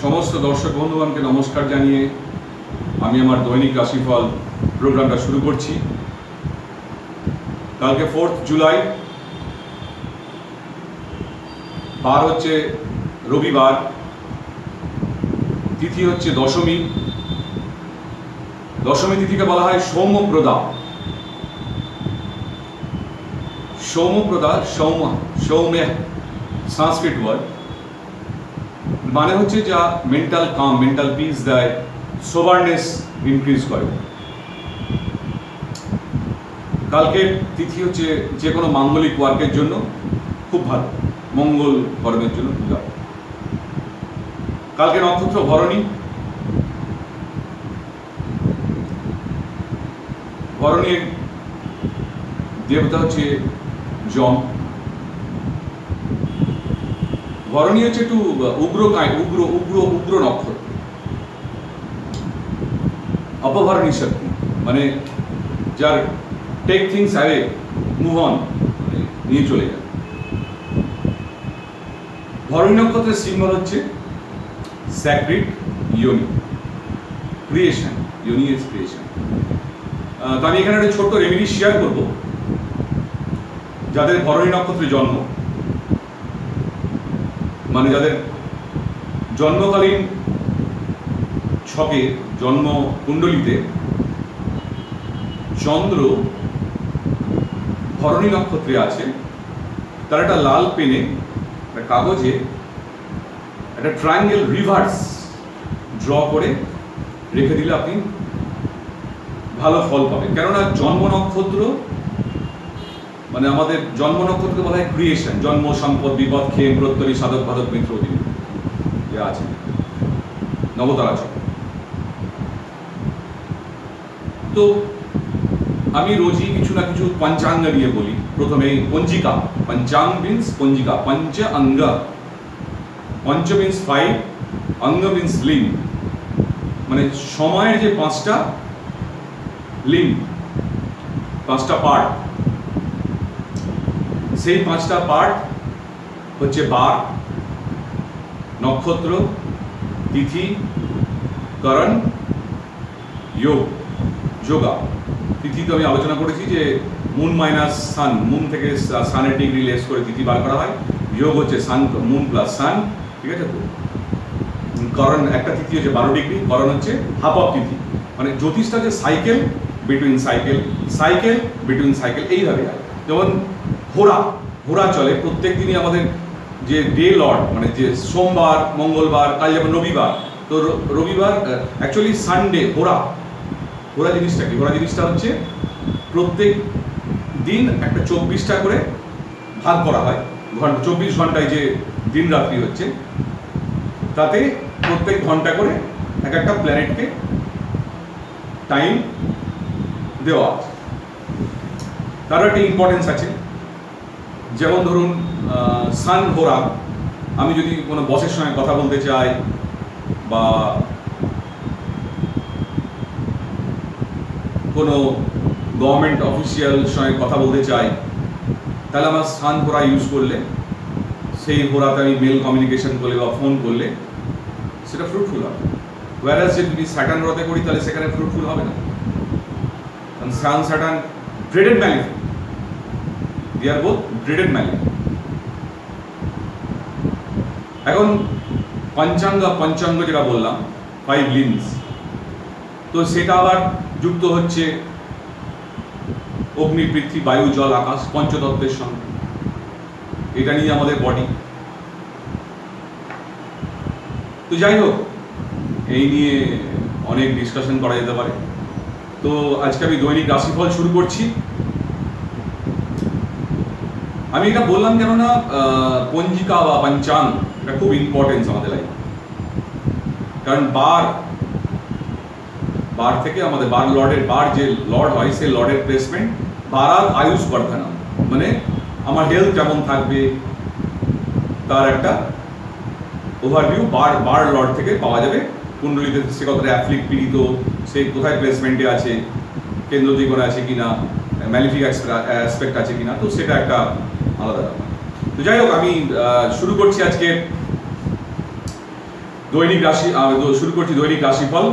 সমস্ত দর্শক বন্ধুগণকে নমস্কার জানিয়ে আমি আমার দৈনিক রাশিফল প্রোগ্রামটা শুরু করছি। কালকে 4th জুলাই, বার হচ্ছে রবিবার, তিথি হচ্ছে দশমী। দশমী তিথিকে বলা হয় সৌম্যপ্রদা। সৌম্যপ্রদা, সৌম্য সংস্কৃত ওয়ার্ড, মানে হচ্ছে যা মেন্টাল কাম, মেন্টাল পিস দেয়, সোবারনেস ইনক্রিজ করে। কালকের তিথি হচ্ছে যে কোনো মাঙ্গলিক ওয়ার্কের জন্য খুব ভালো, মঙ্গল কর্মের জন্য পূজা। কালকে নক্ষত্র ভরণী। ভরণীর দেবতা হচ্ছে যম। ভরণী হচ্ছে একটু উগ্র নক্ষত্র, অপভরণী শক্তি, মানে যার take things away, move on, নিয়ে চলে যায়। ভরণী নক্ষত্রের সিম্বল হচ্ছে sacred yoni, creation. Yoni is creation. তো আমি এখানে একটা ছোট্ট রেমেডি শেয়ার করব। যাদের ভরণী নক্ষত্রে জন্ম, মানে যাদের জন্মকালীন ছকে, জন্ম কুণ্ডলিতে চন্দ্র ভরণী নক্ষত্রে আছে, তার একটা লাল পেনে, একটা কাগজে একটা ট্রায়াঙ্গেল রিভার্স ড্র করে রেখে দিলে আপনি ভালো ফল পাবেন। কেননা জন্ম নক্ষত্র মানে আমাদের জন্ম নক্ষত্রকে বলা হয় ক্রিয়েশন। জন্ম, সম্পদ, বিপদ, ক্ষেম, প্রত্যরী, সাধক, বাধক, মিত্র, অধীন যে আছে নবতারা চক্র। তো আমি রোজই কিছু না কিছু পঞ্চাঙ্গ নিয়ে বলি। প্রথমে পঞ্জিকা, পঞ্চাঙ্গ মিন্স পঞ্জিকা, পঞ্চ অঙ্গ। পঞ্চ মিন্স 5, অঙ্গ মিন্স লিঙ্গ, মানে সময়ের যে 5টা লিঙ্গ, 5টা পার্ট, সেই 5টা পার্ট হচ্ছে বার, নক্ষত্র, তিথি, করণ, যোগ, যোগা। তিথি তো আমি আলোচনা করেছি যে মুন মাইনাস সান, মুন থেকে সানের ডিগ্রি লেস করে তিথি বার করা হয়। যোগ হচ্ছে সান, মুন প্লাস সান, ঠিক আছে তো। করণ, একটা তিথি হচ্ছে 12 ডিগ্রি, করণ হচ্ছে হাফ অফ তিথি। মানে জ্যোতিষটা যে cycle between cycle, cycle between cycle, এইভাবে হয়। যেমন ঘোরা চলে প্রত্যেক দিনই আমাদের যে ডে লর্ড, মানে যে সোমবার, মঙ্গলবার, কাল যেমন রবিবার, তো রবিবার অ্যাকচুয়ালি সানডে। ঘোরা জিনিসটা কি? ঘোরা জিনিসটা হচ্ছে প্রত্যেক দিন একটা 24টা করে ভাগ করা হয় ঘন্টা। 24 ঘন্টায় যে দিন রাত্রি হচ্ছে, তাতে প্রত্যেক ঘন্টা করে এক একটা প্ল্যানেটকে টাইম দেওয়া আছে। তার একটা ইম্পর্টেন্স আছে। যেমন ধরুন সান হোরা, আমি যদি কোনো বসের সঙ্গে কথা বলতে চাই বা কোনো গভর্নমেন্ট অফিসিয়াল সঙ্গে কথা বলতে চাই, তাহলে আমার সান হোরা ইউজ করলে, সেই হোরাতে আমি মেল কমিউনিকেশন করলে বা ফোন করলে সেটা ফ্রুটফুল হবে। ওয়ারাস যদি স্যাটার্ন হোরাতে করি তাহলে সেখানে ফ্রুটফুল হবে না। কারণ sun Saturn dreaded malefic, they are both dreaded malic. এখন পঞ্চাঙ্গ যেটা বললাম 5 লিম্বস, তো সেটা আবার যুক্ত হচ্ছে অগ্নি, পৃথিবী, বায়ু, জল, আকাশ, পঞ্চতত্ত্বের সঙ্গে। এটা নিয়ে আমাদের বডি। তো যাই হোক, এই নিয়ে অনেক ডিসকাশন করা যেতে পারে। তো আজকে আমি দৈনিক রাশিফল শুরু করছি। আমি এটা বললাম কেননা পঞ্জিকা বা পঞ্চাঙ্গ এটা খুব ইম্পর্টেন্স আমাদের লাইফে। কারণ বার থেকে আমাদের বার লর্ডের, বার যে লর্ড হয় সেই লর্ডের প্লেসমেন্ট, বারাত আয়ুষ বর্ধনম, মানে আমার হেলথ কেমন থাকবে তার একটা ওভারভিউ বার লর্ড থেকে পাওয়া যাবে। কুণ্ডলিতে সে কতটা অ্যাফ্লিক, পীড়িত, সে কোথায় প্লেসমেন্টে আছে, কেন্দ্র দিগণে আছে কিনা, ম্যালিফিক অ্যাসপেক্ট আছে কিনা, তো সেটা একটা আলাদা ব্যাপার। তো যাই হোক, আমি শুরু করছি আজকে দৈনিক রাশি শুরু করছি দৈনিক রাশিফল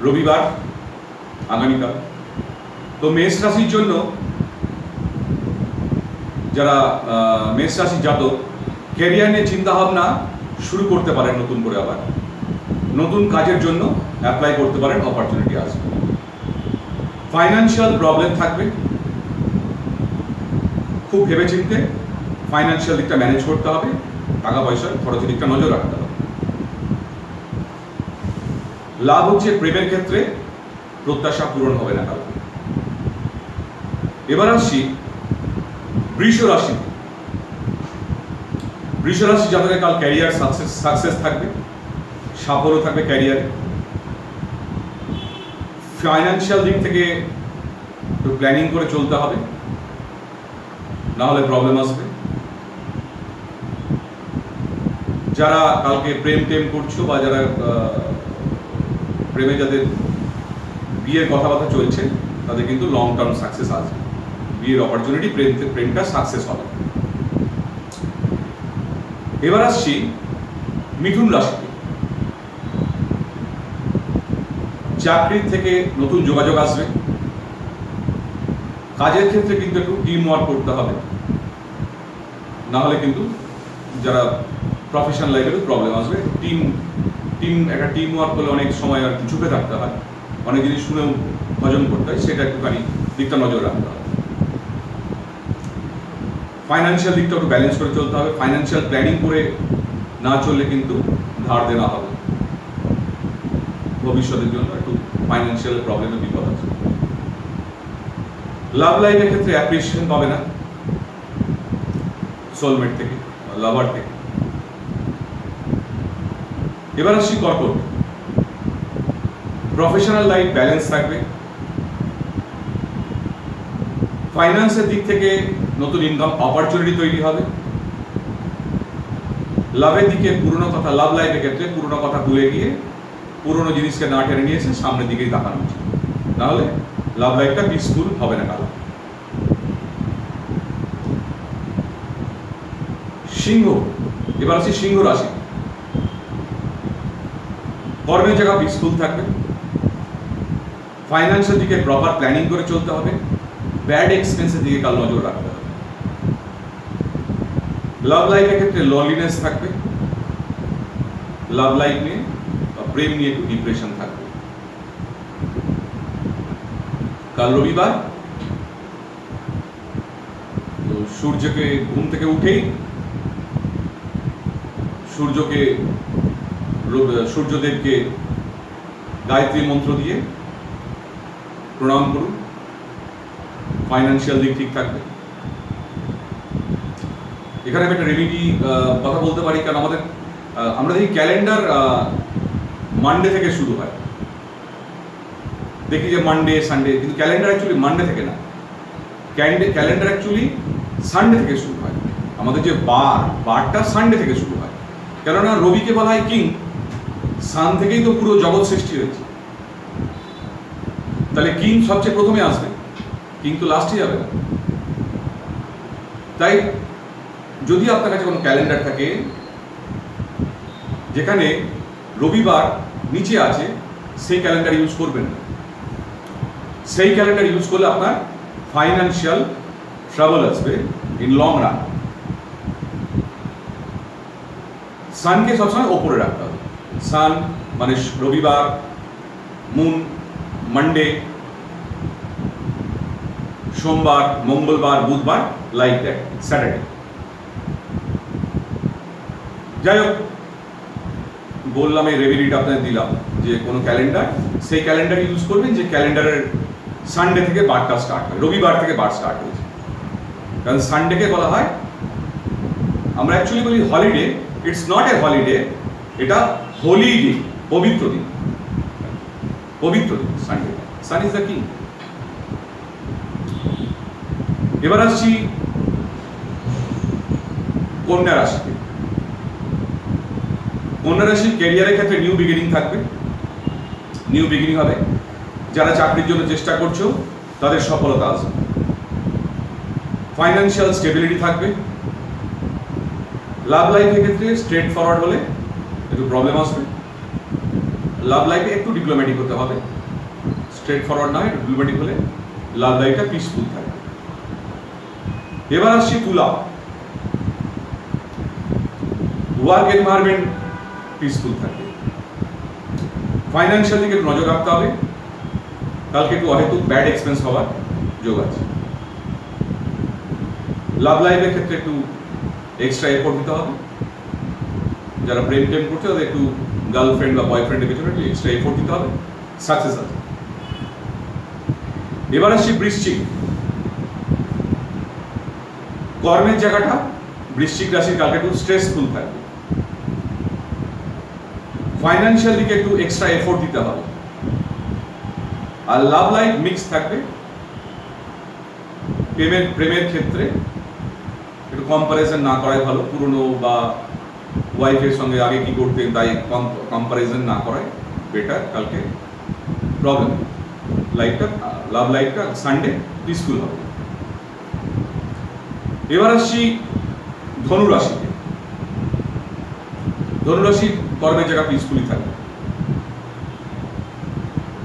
রবিবার আগামীকাল। তো মেষ রাশির জন্য যারা মেষ রাশির জাতক ক্যারিয়ার নিয়ে চিন্তাভাবনা শুরু করতে পারেন, নতুন করে আবার নতুন কাজের জন্য অ্যাপ্লাই করতে পারেন, অপরচুনিটি আসবে। ফাইন্যান্সিয়াল প্রবলেম থাকবে, খুব ভেবেচিন্তে ফাইন্যান্সিয়াল দিকটা ম্যানেজ করতে হবে, টাকা পয়সার খরচের দিকটা নজর রাখতে হবে। লাভ হচ্ছে প্রেমের ক্ষেত্রে প্রত্যাশা পূরণ হবে না কারণ। এবার আসছি বৃষ রাশি। বৃষ রাশি যাদের কাল ক্যারিয়ার সাকসেস থাকবে, সাফল্য থাকবে ক্যারিয়ারে। ফাইন্যান্সিয়াল দিক থেকে একটু প্ল্যানিং করে চলতে হবে, না হলে প্রবলেম আসবে। যারা কালকে প্রেম করছো বা যারা প্রেমে যাদের বিয়ের কথাবার্তা চলছে তাদের কিন্তু লং টার্ম সাকসেস আসবে, বিয়ের অপরচুনিটি, প্রেমটা সাকসেস হবে। এবার আসছি মিথুন রাশিতে। চাকরির থেকে নতুন যোগাযোগ আসবে, কাজের ক্ষেত্রে কিন্তু একটু টিম ওয়ার্ক করতে হবে, না হলে কিন্তু যারা প্রফেশনাল লাইফে প্রবলেম আসবে। একটা টিম ওয়ার্ক করলে অনেক সময় আর ঝুঁকে থাকতে হয়, অনেক জিনিস শুনেও হজম করতে হয়, সেটা একটুখানি দিকটা নজর রাখতে হবে। ফাইন্যান্সিয়াল দিকটা একটু ব্যালেন্স করে চলতে হবে, ফাইন্যান্সিয়াল প্ল্যানিং করে না চললে কিন্তু ধার দেনা হবে, ভবিষ্যতের জন্য একটু ফাইন্যান্সিয়াল প্রবলেমের বিপদ আছে। লাভ লাইফের ক্ষেত্রে অ্যাপ্রিসিয়েশন পাবে না সোলমেট থেকে, লাভার থেকে। এবার আসছি কর্কট। প্রফেশনাল লাইফ ব্যালেন্স থাকবে, ফাইন্যান্সের দিক থেকে নতুন ইনকাম অপরচুনিটি তৈরি হবে। লাভের দিকে পুরনো কথা, লাভ লাইফের ক্ষেত্রে পুরনো কথা ভুলে গিয়ে পুরনো জিনিসকে না টেনে নিয়ে এসে সামনের দিকেই তাকানো উচিত, নাহলে লাভ লাইফটা পিসফুল হবে না কারো। সিংহ। এবার আছে সিংহ রাশি। কর্মের জায়গা পিসফুল থাকবে, ফাইন্যান্সের দিকে প্রপার প্ল্যানিং করে চলতে হবে, ব্যাড এক্সপেন্সের দিকে কাল নজর রাখতে হবে। লাভ লাইফের ক্ষেত্রে লনলিনেস থাকবে, লাভ লাইফ নিয়ে প্রেম নিয়ে একটু ডিপ্রেশন থাকবে। কাল রবিবার, তো সূর্যকে ঘুম থেকে উঠেই সূর্যদেবকে গায়ত্রী মন্ত্র দিয়ে প্রণাম করুন, ফাইন্যান্সিয়াল দিক ঠিক থাকবে। এখানে আমি একটা রেমিডি কথা বলতে পারি, কারণ আমরা দেখি ক্যালেন্ডার মানডে থেকে শুরু হয়, দেখি যে মানডে সানডে, কিন্তু ক্যালেন্ডার অ্যাকচুয়ালি মানডে থেকে না, ক্যালেন্ডার অ্যাকচুয়ালি সানডে থেকে শুরু হয়। আমাদের যে বারটা সানডে থেকে শুরু হয়, কেননা রবিকে বলা হয় কিং, সান থেকেই তো পুরো জগৎ সৃষ্টি হয়েছে, তাহলে কিং সবচেয়ে প্রথমে আসবে, কিং তো লাস্টে যাবে না। তাই যদি আপনার কাছে কোনো ক্যালেন্ডার থাকে যেখানে রবিবার নিচে আছে, সেই ক্যালেন্ডার ইউজ করবেন না। সেই ক্যালেন্ডার ইউজ করলে আপনার ফাইন্যান্সিয়াল ট্রাবল আসবে ইন লং রান। সানকে সবসময় ওপরে রাখতে হবে, সান মানে রবিবার, মুন মানডে, সোমবার, মঙ্গলবার, বুধবার, লাইক দ্যাট, স্যাটারডে। যাই হোক, বললাম এই রেভিডিটা আপনাদের দিলাম যে কোনো ক্যালেন্ডার, সেই ক্যালেন্ডার ইউজ করবেন যে ক্যালেন্ডারের সানডে থেকে বারটা স্টার্ট হয়, রবিবার থেকে বার স্টার্ট হয়েছে। কারণ সানডেকে বলা হয়, আমরা অ্যাকচুয়ালি বলি holiday, it's not a holiday, এটা হোলি ডে, পবিত্র দিন, পবিত্র দিন Sunday. Sun is the king. এবার আসছি কন্যা রাশিতে। কন্যা রাশির ক্যারিয়ারের ক্ষেত্রে নিউ বিগিনিং থাকবে, নিউ বিগিনিং হবে। যারা চাকরির জন্য চেষ্টা করছো তাদের সফলতা আসবে, ফাইন্যান্সিয়াল স্টেবিলিটি থাকবে, লাভ লাইফের ক্ষেত্রে স্ট্রেট ফরওয়ার্ড হলে একটু প্রবলেম আসবে। লাভ লাইফে একটু ডিপ্লোম্যাটিক হতে হবে, স্ট্রেট ফরওয়ার্ড নয়, ডিপ্লোম্যাটিক হলে লাভ লাইফটা পিসফুল থাকবে। এবার আসছি তুলা। ওয়ার্ক এনভায়রনমেন্ট পিসফুল থাকবে। ফাইন্যান্সিয়াল দিকে একটু নজর রাখতে হবে, কালকে একটু অহেতুক ব্যাড এক্সপেন্স হওয়ার যোগ আছে। লাভ লাইফের ক্ষেত্রে একটু এক্সট্রা এফোর্ট দিতে হবে, যারা প্রেম করছে তাদের একটু গার্লফ্রেন্ড বা বয়ফ্রেন্ডের পিছনে একটু এক্সট্রা এফোর্ট দিতে হবে, সাকসেস আছে। এবার আসছি বৃশ্চিক। কর্মের জায়গাটা বৃশ্চিক রাশির কালকে একটু স্ট্রেসফুল থাকবে। ফাইন্যান্সিয়াল দিকে একটু এক্সট্রা এফোর্ট দিতে হবে। আর লাভ লাইফ মিক্স থাকবে। প্রেমের ক্ষেত্রে একটু কম্পারিজন না করাই ভালো, পুরনো বা ওয়াইফের সঙ্গে আগে কি করতেন তাই কম্পারিজন না করাই বেটার। কালকে প্রবলেম লাইফটা, লাভ লাইফটা সানডে পিসফুল হবে। এবার আসছি ধনুরাশিতে। ধনুরাশি কর্মের জায়গা পিসফুলি থাকবে।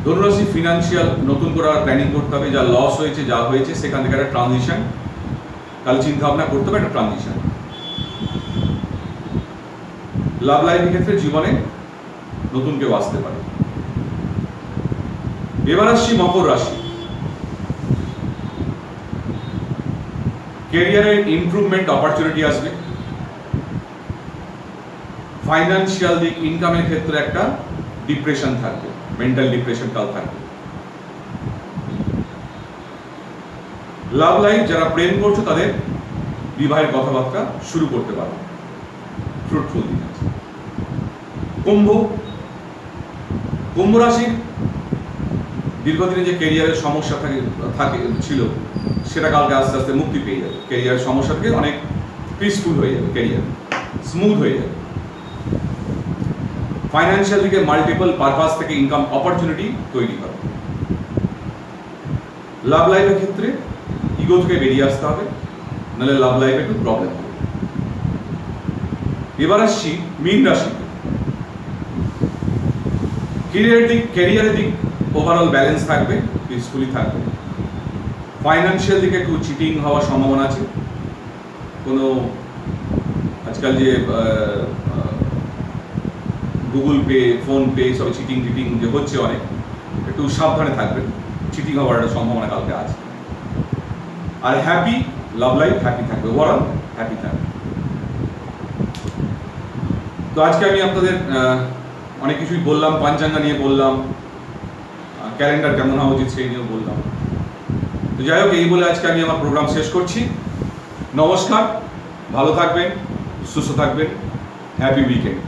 ধনুরাশি ফিনান্সিয়াল নতুন করে প্ল্যানিং করতে হবে, যা লস হয়েছে যা হয়েছে সেখান থেকে একটা ট্রানজিশন কাল চিন্তা ভাবনা করতে হবে, একটা ট্রানজিশন। লাভ লাইফের ক্ষেত্রে জীবনে নতুন কেউ আসতে পারে। এবার আসছি মকর রাশি। ক্যারিয়ারের ইমপ্রুভমেন্ট অপরচুনিটি আসবে। ফাইন্যান্সিয়াল দিক ইনকামের ক্ষেত্রে একটা ডিপ্রেশন থাকবে, মেন্টাল ডিপ্রেশন কাল থাকবে। লাভ লাইফ যারা প্রেম করছে তাদের বিবাহের কথাবার্তা শুরু করতে পারবে, ফ্রুটফুল দিন আছে। কুম্ভ রাশির দীর্ঘদিনে যে ক্যারিয়ারের সমস্যা ছিল সেটা কালকে আস্তে আস্তে মুক্তি পেয়ে যাবে। ক্যারিয়ারের সমস্যা থেকে অনেক পিসফুল হয়ে যাবে, ক্যারিয়ার স্মুথ হয়ে যাবে। ফাইন্যান্সিয়াল দিকে মাল্টিপল পারপাস থেকে ইনকাম অপরচুনিটি তৈরি হবে। লাভ লাইফের ক্ষেত্রে ইগো থেকে বেরিয়ে আসতে হবে, নাহলে লাভ লাইফে একটু প্রবলেম হবে। এবার আসছি মীন রাশি। ক্যারিয়ারের দিক ওভারঅল ব্যালেন্স থাকবে, পিসফুলি থাকবে। ফাইন্যান্সিয়াল দিকে একটু চিটিং হওয়ার সম্ভাবনা আছে। কোনো আজকাল যে গুগল পে, ফোন পে সব চিটিং যে হচ্ছে অনেক, একটু সাবধানে থাকবেন, চিটিং হওয়ার একটা সম্ভাবনা কালকে আছে। আর হ্যাপি, লাভ লাইফ হ্যাপি থাকবে, ওভারঅল হ্যাপি থাকবে। তো আজকে আমি আপনাদের অনেক কিছুই বললাম, পাঞ্চাঙ্গা নিয়ে বললাম, ক্যালেন্ডার কেমন হওয়া উচিত সেই নিয়েও বললাম। তো যাই হোক, এই বলে আজকে আমি আমার প্রোগ্রাম শেষ করছি। নমস্কার, ভালো থাকবেন, সুস্থ থাকবেন, হ্যাপি উইকেন্ড।